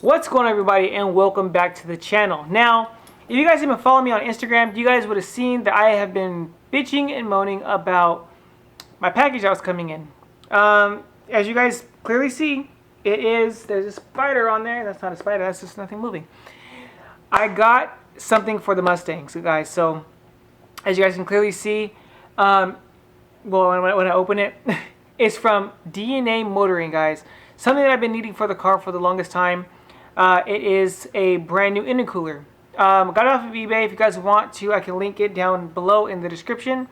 What's going on, everybody, and welcome back to the channel. Now, if you guys have been following me on Instagram, you guys would have seen that I have been bitching and moaning about my package that was coming in. As you guys clearly see, there's a spider on there. That's not a spider, that's just nothing moving. I got something for the Mustangs, guys. So, as you guys can clearly see, well, when I open it, it's from DNA Motoring, guys. Something that I've been needing for the car for the longest time. It is a brand new intercooler. Got it off of eBay. If you guys want to, I can link it down below in the description.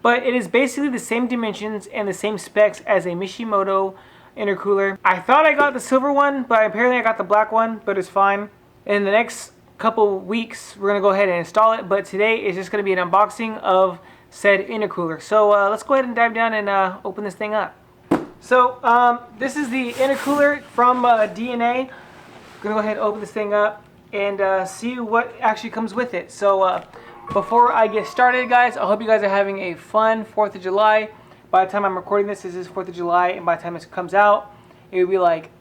But it is basically the same dimensions and the same specs as a Mishimoto intercooler. I thought I got the silver one, but apparently I got the black one, but it's fine. In the next couple weeks, we're going to go ahead and install it. But today is just going to be an unboxing of said intercooler. So let's go ahead and dive down and open this thing up. So this is the intercooler from DNA. I'm gonna go ahead and open this thing up and see what actually comes with it. So before I get started, guys, I hope you guys are having a fun 4th of July. By the time I'm recording this is 4th of July, and by the time this comes out, it will be like,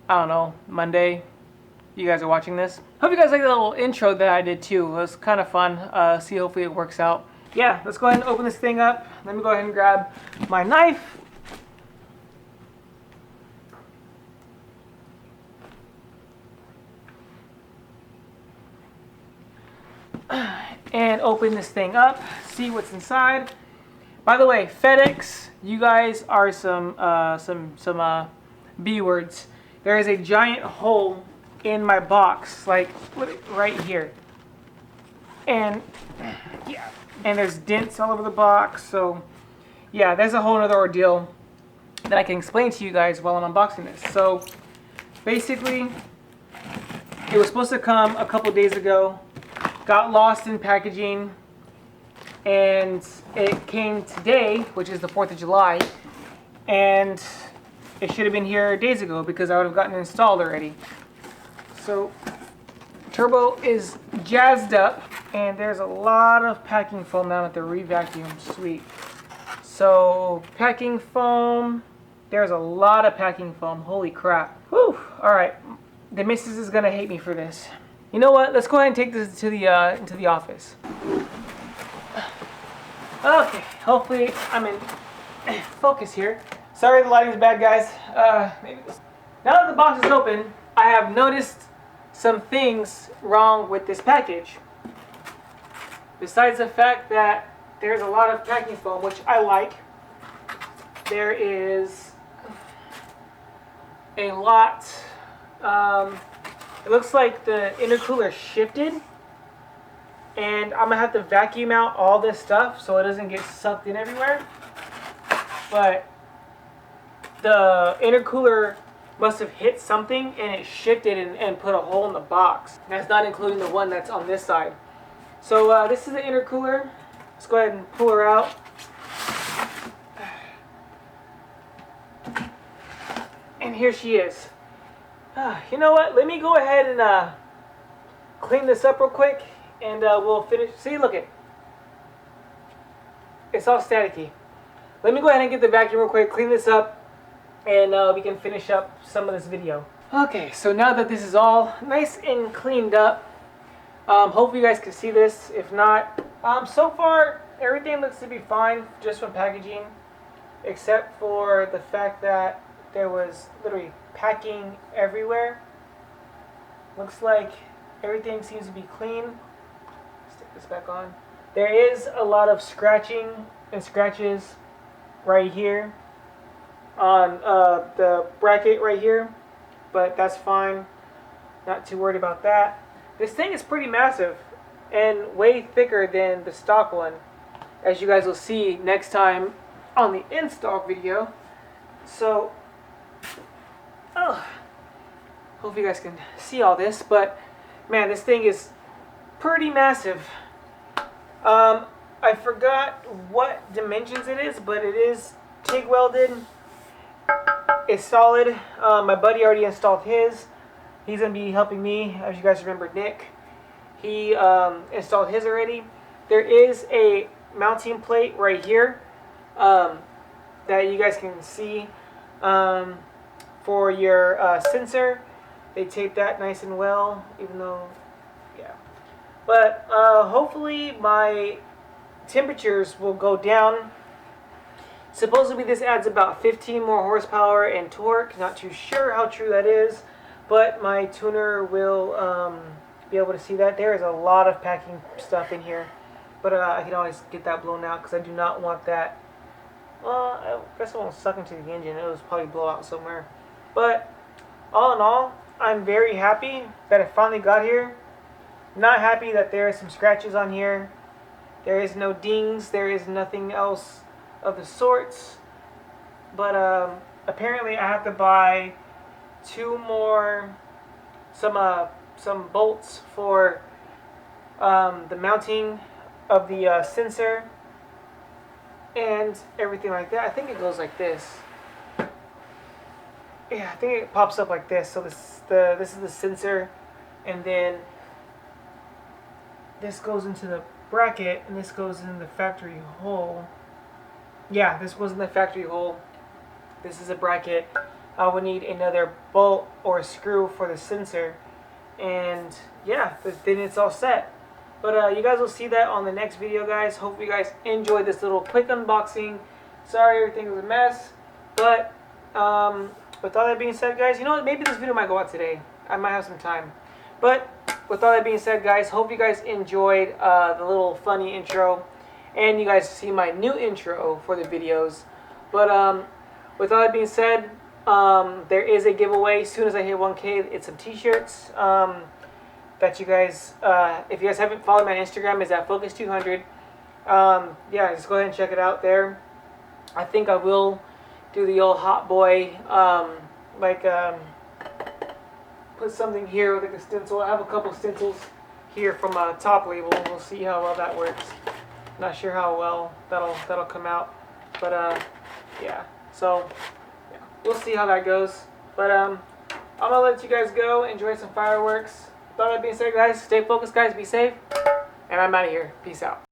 I don't know, Monday. You guys are watching this. Hope you guys like the little intro that I did too. It was kind of fun. See, hopefully it works out. Yeah, let's go ahead and open this thing up. Let me go ahead and grab my knife. And open this thing up, see what's inside. By the way, FedEx, you guys are some B words. There is a giant hole in my box, like right here, and yeah, and there's dents all over the box. So yeah, there's a whole other ordeal that I can explain to you guys while I'm unboxing this. So basically, it was supposed to come a couple days ago. Got lost in packaging, and it came today, which is the 4th of July, and it should have been here days ago because I would have gotten it installed already. So turbo is jazzed up, and there's a lot of packing foam now at the re-vacuum. Sweet. So packing foam, there's a lot of packing foam. Holy crap. Whew. All right, the missus is gonna hate me for this. You know what? Let's go ahead and take this to the into the office. Okay, hopefully I'm in focus here. Sorry the lighting's bad, guys. Now that the box is open, I have noticed some things wrong with this package. Besides the fact that there's a lot of packing foam, which I like, there is a lot. It looks like the intercooler shifted, and I'm gonna have to vacuum out all this stuff so it doesn't get sucked in everywhere. But the intercooler must have hit something and it shifted and put a hole in the box. And that's not including the one that's on this side. So this is the intercooler. Let's go ahead and pull her out. And here she is. You know what? Let me go ahead and clean this up real quick, and we'll finish. See, look it. It's all staticky. Let me go ahead and get the vacuum real quick, clean this up, and we can finish up some of this video. Okay, so now that this is all nice and cleaned up, hopefully you guys can see this. If not, so far everything looks to be fine just from packaging, except for the fact that there was literally packing everywhere. Looks like everything seems to be clean. Stick this back on. There is a lot of scratching and scratches right here on the bracket right here, but that's fine. Not too worried about that. This thing is pretty massive and way thicker than the stock one, as you guys will see next time on the install video. So hope you guys can see all this, but man, this thing is pretty massive. I forgot what dimensions it is, but it is TIG welded. It's solid. My buddy already installed his. He's gonna be helping me. As you guys remember, Nick, he installed his already. There is a mounting plate right here that you guys can see for your sensor. they taped that nice and well, even though, yeah. But hopefully my temperatures will go down. Supposedly this adds about 15 more horsepower and torque. Not too sure how true that is, but my tuner will be able to see that. There is a lot of packing stuff in here, but I can always get that blown out because I do not want that. I guess it won't suck into the engine. It was probably blow out somewhere. But all in all, I'm very happy that it finally got here. Not happy that there are some scratches on here. There is no dings. There is nothing else of the sorts. But apparently I have to buy some bolts for the mounting of the sensor and everything like that. I think it goes like this. Yeah, I think it pops up like this. So this is the sensor, and then this goes into the bracket, and this goes in the factory hole. Yeah, this goes in the factory hole. This is a bracket. I would need another bolt or a screw for the sensor, and yeah, then it's all set. But you guys will see that on the next video, guys. Hope you guys enjoyed this little quick unboxing. Sorry everything was a mess, but with all that being said, guys, you know what? Maybe this video might go out today. I might have some time. But with all that being said, guys, hope you guys enjoyed the little funny intro, and you guys see my new intro for the videos. But with all that being said, there is a giveaway as soon as I hit 1K. It's some t-shirts that you guys, if you guys haven't followed my Instagram, is at Focus200. Yeah, just go ahead and check it out there. I think I will do the old hot boy, put something here with like a stencil. I have a couple stencils here from a top label. We'll see how well that works. Not sure how well that'll come out, but yeah. So yeah, we'll see how that goes. But I'm gonna let you guys go. Enjoy some fireworks. With all that being said, guys, stay focused, guys. Be safe, and I'm out of here. Peace out.